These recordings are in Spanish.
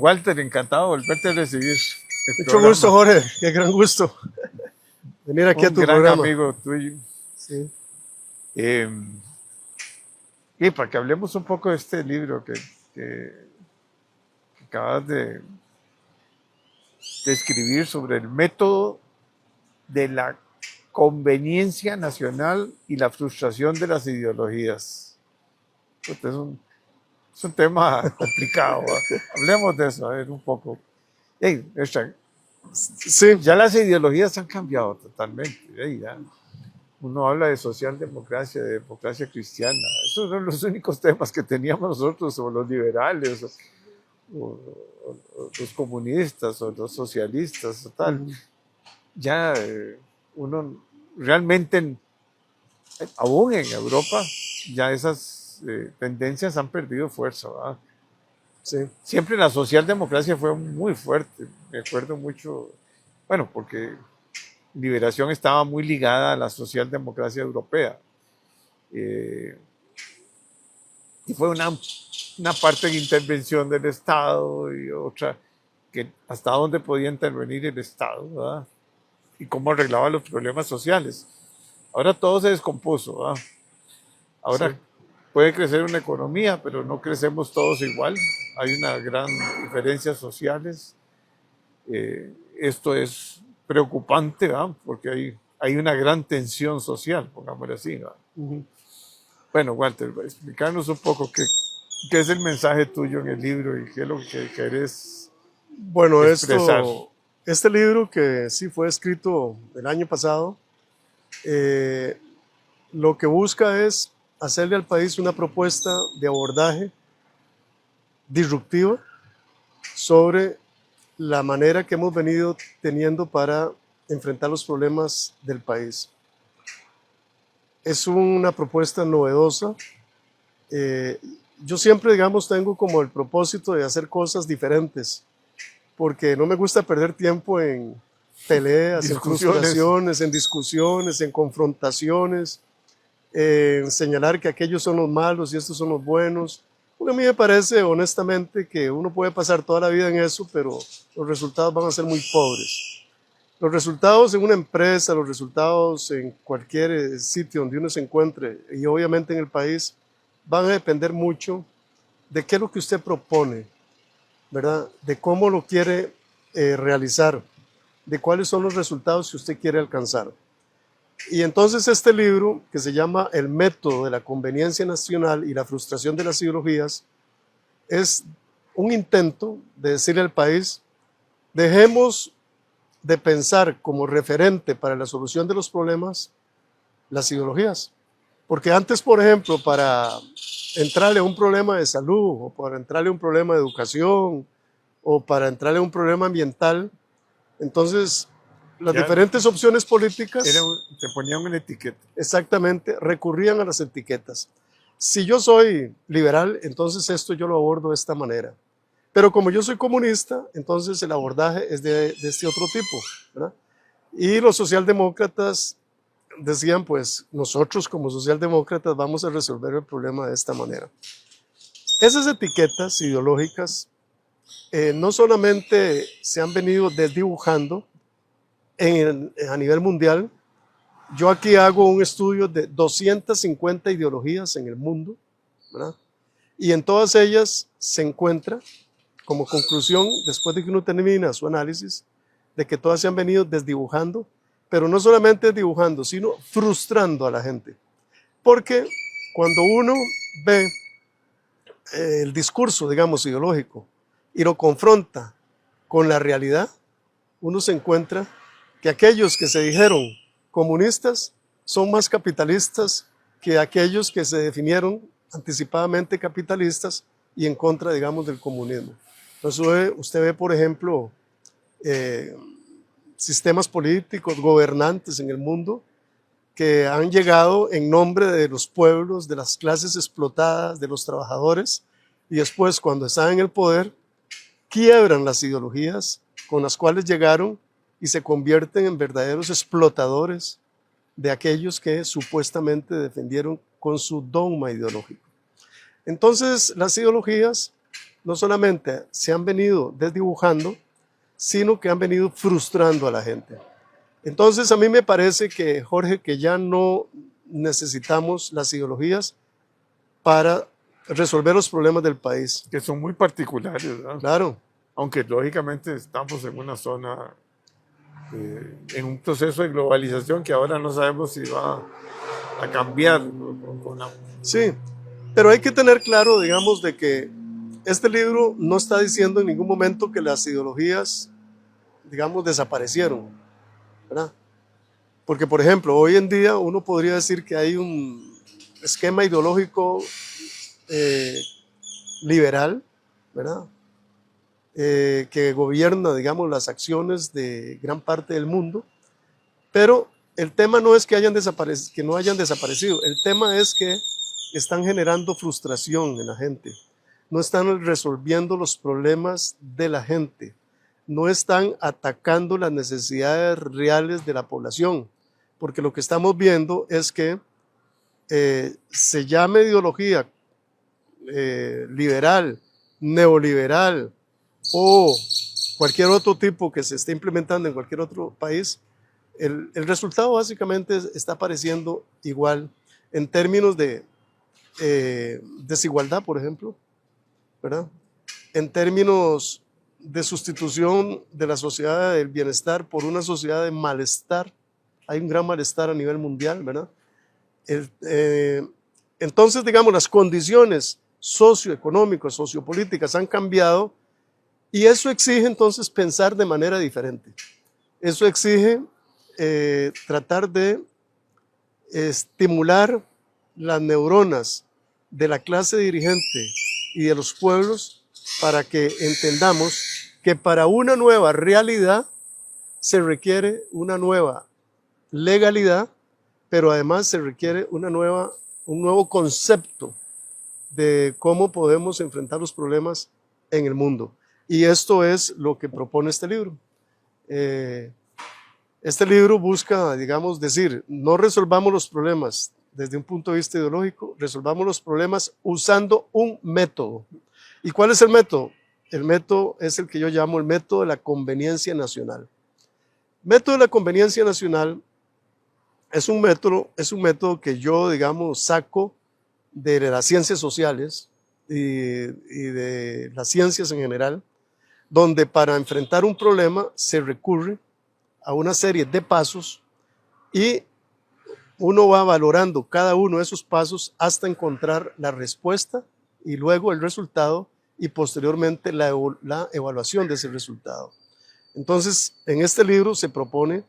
Walter, encantado de volverte a recibir. Mucho gusto, Jorge, qué gran gusto venir aquí a tu gran programa. Amigo tuyo. Sí. Y para que hablemos un poco de este libro que acabas de escribir sobre el método de la conveniencia nacional y la frustración de las ideologías. Es un tema complicado. Hablemos de eso, a ver un poco. Hey, Sí. ya las ideologías han cambiado totalmente. Ya. Uno habla de socialdemocracia, de democracia cristiana. Esos son los únicos temas que teníamos nosotros, o los liberales, o los comunistas, o los socialistas, o tal. Ya uno realmente, aún en Europa, ya esas tendencias han perdido fuerza, ¿verdad? Sí. Siempre la socialdemocracia fue muy fuerte. Me acuerdo mucho, bueno, porque Liberación estaba muy ligada a la socialdemocracia europea. Y fue una parte de intervención del Estado y otra que hasta dónde podía intervenir el Estado, ¿verdad? Y cómo arreglaba los problemas sociales. Ahora todo se descompuso, ¿verdad? Ahora sí, puede crecer una economía, pero no crecemos todos igual. Hay una gran diferencias sociales. Esto es preocupante, ¿verdad? Porque hay una gran tensión social, pongámoslo así, ¿verdad? Bueno, Walter, explicarnos un poco qué es el mensaje tuyo en el libro y qué es lo que querés expresar. Este libro que sí fue escrito el año pasado, lo que busca es hacerle al país una propuesta de abordaje disruptiva sobre la manera que hemos venido teniendo para enfrentar los problemas del país. Es una propuesta novedosa. Yo siempre, digamos, tengo como el propósito de hacer cosas diferentes, porque no me gusta perder tiempo en peleas, en frustraciones, en discusiones, en confrontaciones, en señalar que aquellos son los malos y estos son los buenos. Porque a mí me parece, honestamente, que uno puede pasar toda la vida en eso, pero los resultados van a ser muy pobres. Los resultados en una empresa, los resultados en cualquier sitio donde uno se encuentre, y obviamente en el país, van a depender mucho de qué es lo que usted propone, ¿verdad? De cómo lo quiere realizar, de cuáles son los resultados que usted quiere alcanzar. Y entonces este libro, que se llama El método de la conveniencia nacional y la frustración de las ideologías, es un intento de decirle al país, dejemos de pensar como referente para la solución de los problemas las ideologías. Porque antes, por ejemplo, para entrarle a un problema de salud, o para entrarle a un problema de educación, o para entrarle a un problema ambiental, entonces las diferentes opciones políticas te ponían una etiqueta. Exactamente, recurrían a las etiquetas. Si yo soy liberal, entonces esto yo lo abordo de esta manera. Pero como yo soy comunista, entonces el abordaje es de este otro tipo, ¿verdad? Y los socialdemócratas decían, pues nosotros como socialdemócratas vamos a resolver el problema de esta manera. Esas etiquetas ideológicas no solamente se han venido desdibujando a nivel mundial. Yo aquí hago un estudio de 250 ideologías en el mundo, ¿verdad? Y en todas ellas se encuentra como conclusión, después de que uno termina su análisis, de que todas se han venido desdibujando, pero no solamente desdibujando, sino frustrando a la gente. Porque cuando uno ve el discurso, digamos, ideológico y lo confronta con la realidad, uno se encuentra que aquellos que se dijeron comunistas son más capitalistas que aquellos que se definieron anticipadamente capitalistas y en contra, digamos, del comunismo. Entonces usted ve, por ejemplo, sistemas políticos, gobernantes en el mundo que han llegado en nombre de los pueblos, de las clases explotadas, de los trabajadores, y después cuando están en el poder, quiebran las ideologías con las cuales llegaron y se convierten en verdaderos explotadores de aquellos que supuestamente defendieron con su dogma ideológico. Entonces, las ideologías no solamente se han venido desdibujando, sino que han venido frustrando a la gente. Entonces a mí me parece que, Jorge, que ya no necesitamos las ideologías para resolver los problemas del país. Que son muy particulares, ¿verdad? Claro, Aunque lógicamente estamos en una zona, en un proceso de globalización que ahora no sabemos si va a cambiar. sí, pero hay que tener claro, digamos, de que este libro no está diciendo en ningún momento que las ideologías, digamos, desaparecieron, ¿verdad? Porque, por ejemplo, hoy en día uno podría decir que hay un esquema ideológico liberal, ¿verdad? Que gobierna, digamos, las acciones de gran parte del mundo, pero el tema no es que, que no hayan desaparecido, el tema es que están generando frustración en la gente, no están resolviendo los problemas de la gente, no están atacando las necesidades reales de la población, porque lo que estamos viendo es que se llame ideología liberal, neoliberal o cualquier otro tipo que se esté implementando en cualquier otro país, el resultado básicamente está pareciendo igual en términos de desigualdad, por ejemplo, ¿verdad? En términos de sustitución de la sociedad del bienestar por una sociedad de malestar. Hay un gran malestar a nivel mundial, ¿verdad? Entonces, digamos, las condiciones socioeconómicas, sociopolíticas han cambiado y eso exige entonces pensar de manera diferente. Eso exige tratar de estimular las neuronas de la clase dirigente y de los pueblos para que entendamos que para una nueva realidad se requiere una nueva legalidad, pero además se requiere un nuevo concepto de cómo podemos enfrentar los problemas en el mundo. Y esto es lo que propone este libro. Este libro busca, digamos, decir, no resolvamos los problemas desde un punto de vista ideológico, resolvamos los problemas usando un método. ¿Y cuál es el método? El método es el que yo llamo el método de la conveniencia nacional. Método de la conveniencia nacional es un método que yo, digamos, saco de las ciencias sociales y de las ciencias en general, donde para enfrentar un problema se recurre a una serie de pasos y uno va valorando cada uno de esos pasos hasta encontrar la respuesta y luego el resultado y posteriormente la evaluación de ese resultado. Entonces, en este libro se propone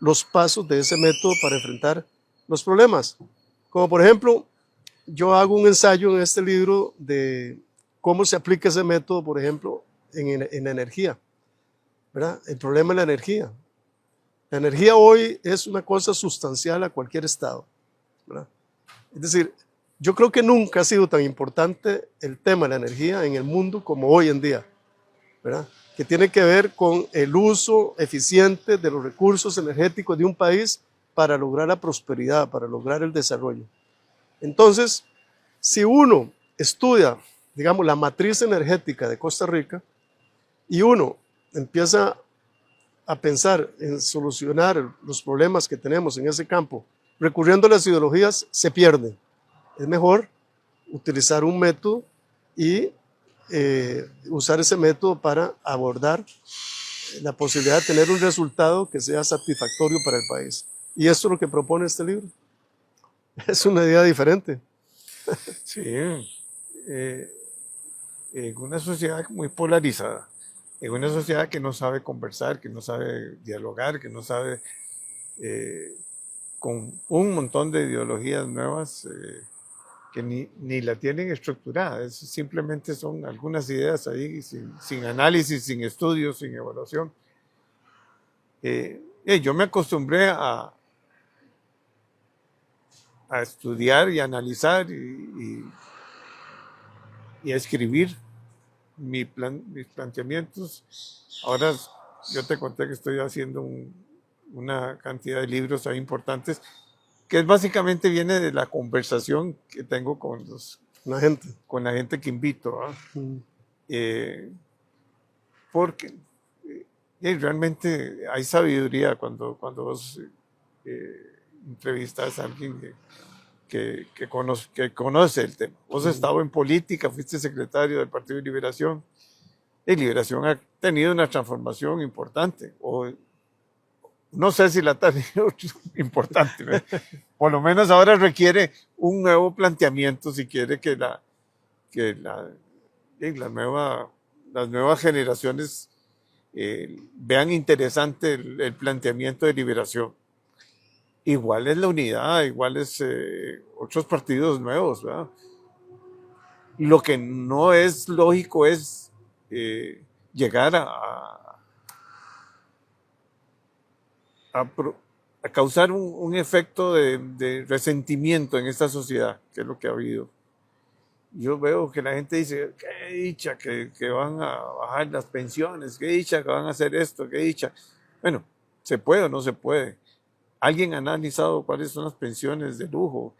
los pasos de ese método para enfrentar los problemas. Como por ejemplo, yo hago un ensayo en este libro de cómo se aplica ese método, por ejemplo, en la energía, ¿verdad? El problema de la energía. La energía hoy es una cosa sustancial a cualquier estado, ¿verdad? Es decir, yo creo que nunca ha sido tan importante el tema de la energía en el mundo como hoy en día, ¿verdad? Que tiene que ver con el uso eficiente de los recursos energéticos de un país para lograr la prosperidad, para lograr el desarrollo. Entonces, si uno estudia, digamos, la matriz energética de Costa Rica y uno empieza a pensar en solucionar los problemas que tenemos en ese campo, recurriendo a las ideologías, se pierde. Es mejor utilizar un método y usar ese método para abordar la posibilidad de tener un resultado que sea satisfactorio para el país. Y esto es lo que propone este libro. Es una idea diferente. Sí, en una sociedad muy polarizada, en una sociedad que no sabe conversar, que no sabe dialogar, que no sabe, con un montón de ideologías nuevas que ni la tienen estructurada, simplemente son algunas ideas ahí sin análisis, sin estudios, sin evaluación. Yo me acostumbré a estudiar y analizar y a escribir mis planteamientos. Ahora yo te conté que estoy haciendo una cantidad de libros ahí importantes, que básicamente viene de la conversación que tengo con La gente. la gente que invito, ¿ah? eh, porque realmente hay sabiduría cuando vos entrevistas a alguien que conoce el tema. Vos has estado en política, fuiste secretario del Partido de Liberación. Y Liberación ha tenido una transformación importante, o no sé si la ha tenido importante, por lo menos ahora requiere un nuevo planteamiento si quiere que las nuevas generaciones vean interesante el planteamiento de Liberación. Igual es la unidad, igual es otros partidos nuevos, ¿verdad? Lo que no es lógico es llegar a causar un efecto de resentimiento en esta sociedad, que es lo que ha habido. Yo veo que la gente dice, qué dicha que van a bajar las pensiones, qué dicha que van a hacer esto, qué dicha. Bueno, ¿se puede o no se puede? ¿Alguien ha analizado cuáles son las pensiones de lujo?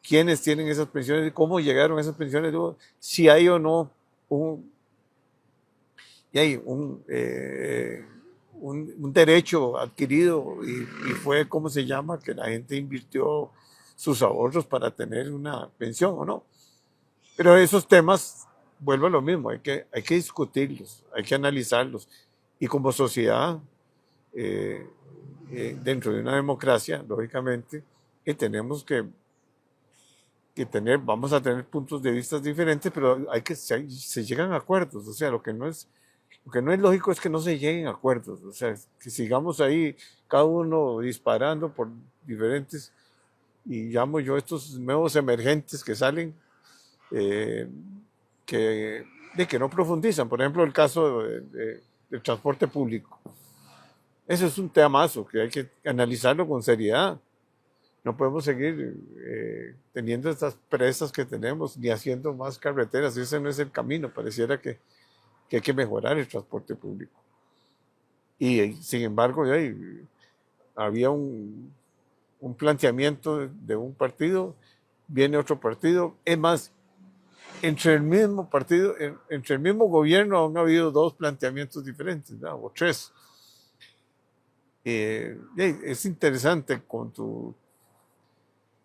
¿Quiénes tienen esas pensiones? ¿Cómo llegaron a esas pensiones de lujo? Si hay o no un derecho adquirido y fue, ¿cómo se llama? Que la gente invirtió sus ahorros para tener una pensión o no. Pero esos temas, vuelvo a lo mismo, hay que discutirlos, hay que analizarlos. Y como sociedad, dentro de una democracia, lógicamente, tenemos que vamos a tener puntos de vista diferentes, pero se llegan a acuerdos. O sea, lo que no es lógico es que no se lleguen a acuerdos. O sea, que sigamos ahí, cada uno disparando por diferentes, y llamo yo estos nuevos emergentes que salen, que no profundizan. Por ejemplo, el caso del transporte público. Eso es un temazo que hay que analizarlo con seriedad. No podemos seguir teniendo estas presas que tenemos, ni haciendo más carreteras. Ese no es el camino. Pareciera que hay que mejorar el transporte público. Y sin embargo, había un planteamiento de un partido, viene otro partido. Es más, entre el mismo partido, entre el mismo gobierno han habido dos planteamientos diferentes, ¿no? O tres. Es interesante con tu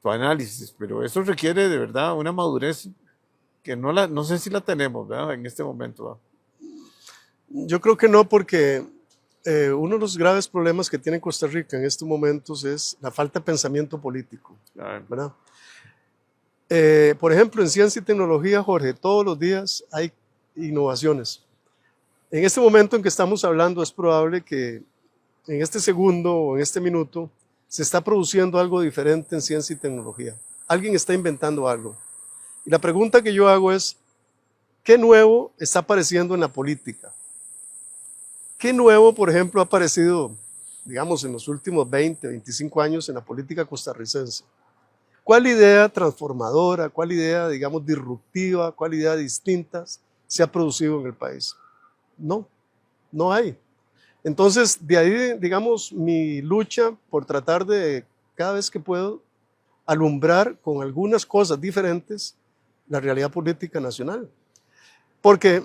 análisis, pero eso requiere de verdad una madurez que no sé si la tenemos, ¿verdad? En este momento, ¿verdad? Yo creo que no, porque uno de los graves problemas que tiene Costa Rica en estos momentos es la falta de pensamiento político, ¿verdad? Por ejemplo, en ciencia y tecnología, Jorge, todos los días hay innovaciones. En este momento en que estamos hablando, es probable que en este segundo o en este minuto se está produciendo algo diferente en ciencia y tecnología. Alguien está inventando algo. Y la pregunta que yo hago es, ¿qué nuevo está apareciendo en la política? ¿Qué nuevo, por ejemplo, ha aparecido, digamos, en los últimos 20, 25 años en la política costarricense? ¿Cuál idea transformadora, cuál idea, digamos, disruptiva, cuál idea distinta se ha producido en el país? No, no hay. Entonces, de ahí, digamos, mi lucha por tratar de, cada vez que puedo, alumbrar con algunas cosas diferentes la realidad política nacional. Porque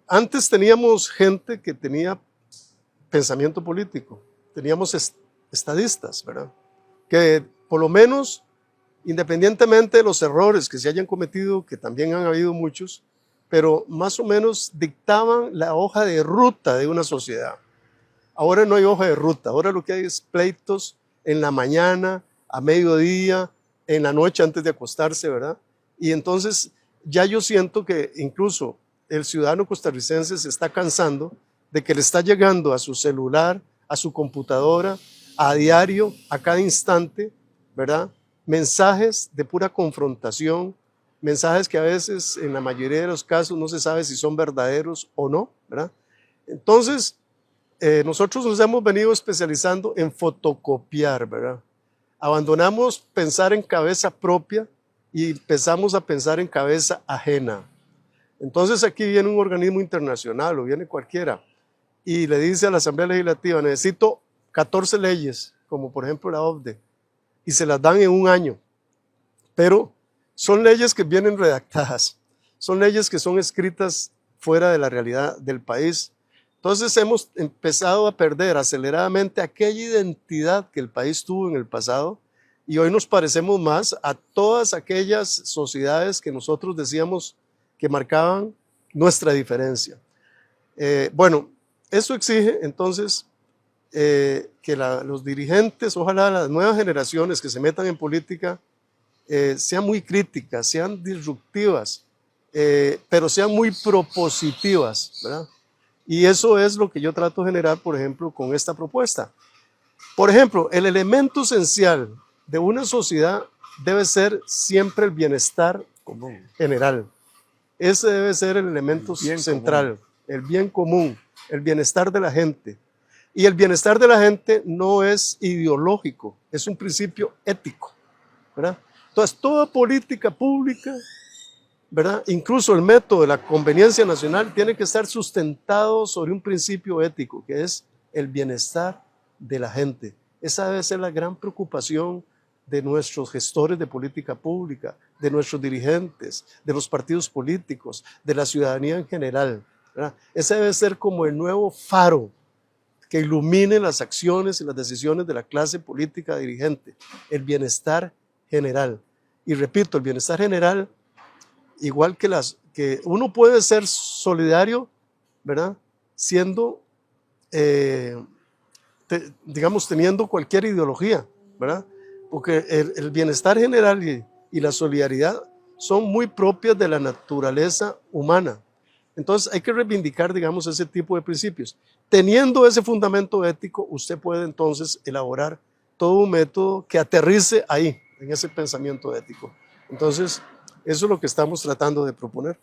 antes teníamos gente que tenía pensamiento político, teníamos estadistas, ¿verdad? Que por lo menos, independientemente de los errores que se hayan cometido, que también han habido muchos, pero más o menos dictaban la hoja de ruta de una sociedad. Ahora no hay hoja de ruta, ahora lo que hay es pleitos en la mañana, a mediodía, en la noche antes de acostarse, ¿verdad? Y entonces ya yo siento que incluso el ciudadano costarricense se está cansando de que le está llegando a su celular, a su computadora, a diario, a cada instante, ¿verdad? Mensajes de pura confrontación, mensajes que a veces, en la mayoría de los casos, no se sabe si son verdaderos o no, ¿verdad? Entonces, nosotros nos hemos venido especializando en fotocopiar, ¿verdad? Abandonamos pensar en cabeza propia y empezamos a pensar en cabeza ajena. Entonces aquí viene un organismo internacional o viene cualquiera y le dice a la Asamblea Legislativa, necesito 14 leyes, como por ejemplo la OCDE, y se las dan en un año, pero son leyes que vienen redactadas, son leyes que son escritas fuera de la realidad del país. Entonces hemos empezado a perder aceleradamente aquella identidad que el país tuvo en el pasado y hoy nos parecemos más a todas aquellas sociedades que nosotros decíamos que marcaban nuestra diferencia. Bueno, eso exige entonces que los dirigentes, ojalá las nuevas generaciones que se metan en política, sean muy críticas, sean disruptivas, pero sean muy propositivas, ¿verdad? Y eso es lo que yo trato de generar, por ejemplo, con esta propuesta. Por ejemplo, el elemento esencial de una sociedad debe ser siempre el bienestar general. Ese debe ser el elemento central, el bien común, el bienestar de la gente. Y el bienestar de la gente no es ideológico, es un principio ético, ¿verdad? Entonces, toda política pública, ¿verdad? Incluso el método de la conveniencia nacional tiene que estar sustentado sobre un principio ético, que es el bienestar de la gente. Esa debe ser la gran preocupación de nuestros gestores de política pública, de nuestros dirigentes, de los partidos políticos, de la ciudadanía en general, ¿verdad? Ese debe ser como el nuevo faro que ilumine las acciones y las decisiones de la clase política dirigente, el bienestar general. Y repito, el bienestar general, igual que uno puede ser solidario, ¿verdad? Siendo, digamos, teniendo cualquier ideología, ¿verdad? Porque el bienestar general y la solidaridad son muy propias de la naturaleza humana. Entonces hay que reivindicar, digamos, ese tipo de principios. Teniendo ese fundamento ético, usted puede entonces elaborar todo un método que aterrice ahí, en ese pensamiento ético. Entonces, eso es lo que estamos tratando de proponer.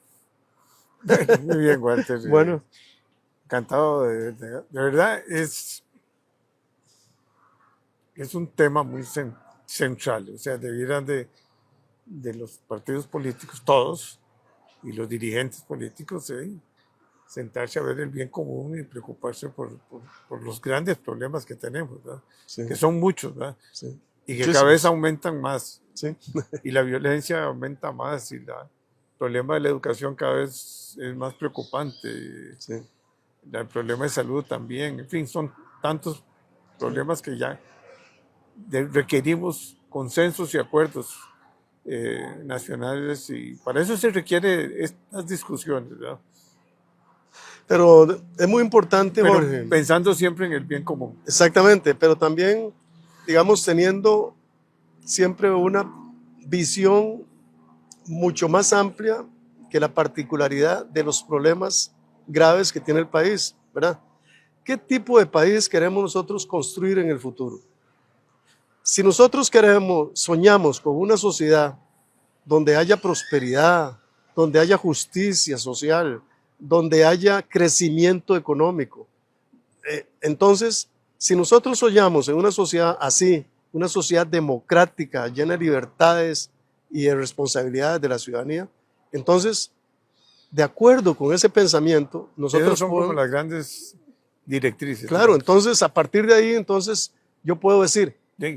Muy bien, Walter. Bueno. Encantado. De verdad, es un tema muy central. O sea, debieran de los partidos políticos, todos, y los dirigentes políticos, sentarse a ver el bien común y preocuparse por los grandes problemas que tenemos, ¿verdad? Sí. Que son muchos, ¿verdad? Sí. Y que cada vez aumentan más. Sí. Y la violencia aumenta más y el problema de la educación cada vez es más preocupante. Sí. El problema de salud también. En fin, son tantos problemas que ya requerimos consensos y acuerdos nacionales, y para eso se requiere estas discusiones, ¿verdad? Pero es muy importante, Jorge. Pensando siempre en el bien común. Exactamente, pero también, digamos, teniendo siempre una visión mucho más amplia que la particularidad de los problemas graves que tiene el país, ¿verdad? ¿Qué tipo de país queremos nosotros construir en el futuro? Si nosotros soñamos con una sociedad donde haya prosperidad, donde haya justicia social, donde haya crecimiento económico, entonces, si nosotros soñamos en una sociedad así, una sociedad democrática, llena de libertades y de responsabilidades de la ciudadanía, entonces, de acuerdo con ese pensamiento, nosotros son como las grandes directrices. Claro, ¿no? Entonces, a partir de ahí, entonces, yo puedo decir,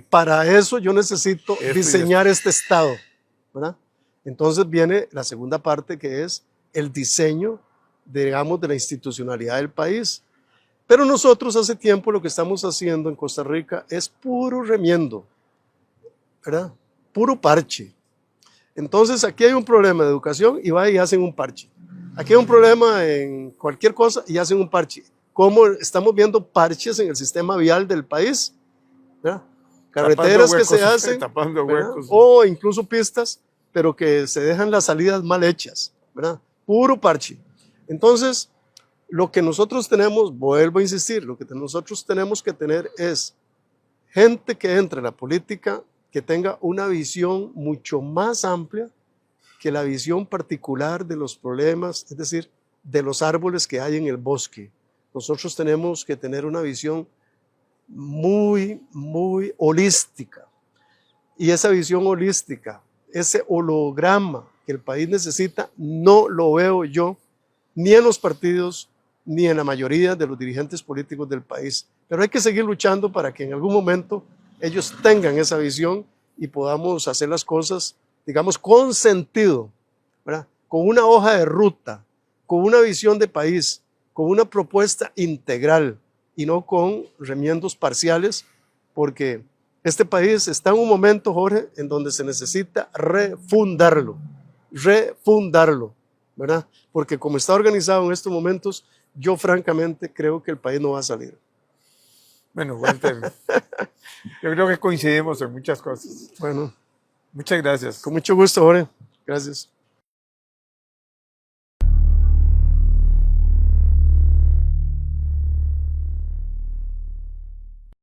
para eso yo necesito diseñar este Estado, ¿verdad? Entonces viene la segunda parte, que es el diseño, digamos, de la institucionalidad del país. Pero nosotros hace tiempo lo que estamos haciendo en Costa Rica es puro remiendo, ¿verdad? Puro parche. Entonces aquí hay un problema de educación y va y hacen un parche. Aquí hay un problema en cualquier cosa y hacen un parche. ¿Cómo estamos viendo parches en el sistema vial del país? ¿Verdad? Carreteras huecos, que se hacen, tapando huecos, o incluso pistas, pero que se dejan las salidas mal hechas, ¿verdad? Puro parche. Entonces, lo que nosotros tenemos, vuelvo a insistir, lo que nosotros tenemos que tener es gente que entre en la política, que tenga una visión mucho más amplia que la visión particular de los problemas, es decir, de los árboles que hay en el bosque. Nosotros tenemos que tener una visión muy, muy holística. Y esa visión holística, ese holograma que el país necesita, no lo veo yo ni en los partidos ni en la mayoría de los dirigentes políticos del país. Pero hay que seguir luchando para que en algún momento ellos tengan esa visión y podamos hacer las cosas, digamos, con sentido, ¿verdad? con una hoja de ruta, con una visión de país, con una propuesta integral y no con remiendos parciales, porque este país está en un momento, Jorge, en donde se necesita refundarlo, ¿verdad? Porque como está organizado en estos momentos, yo francamente creo que el país no va a salir. Bueno, Walter, yo creo que coincidimos en muchas cosas. Bueno, Muchas gracias. con mucho gusto, Jorge. Gracias.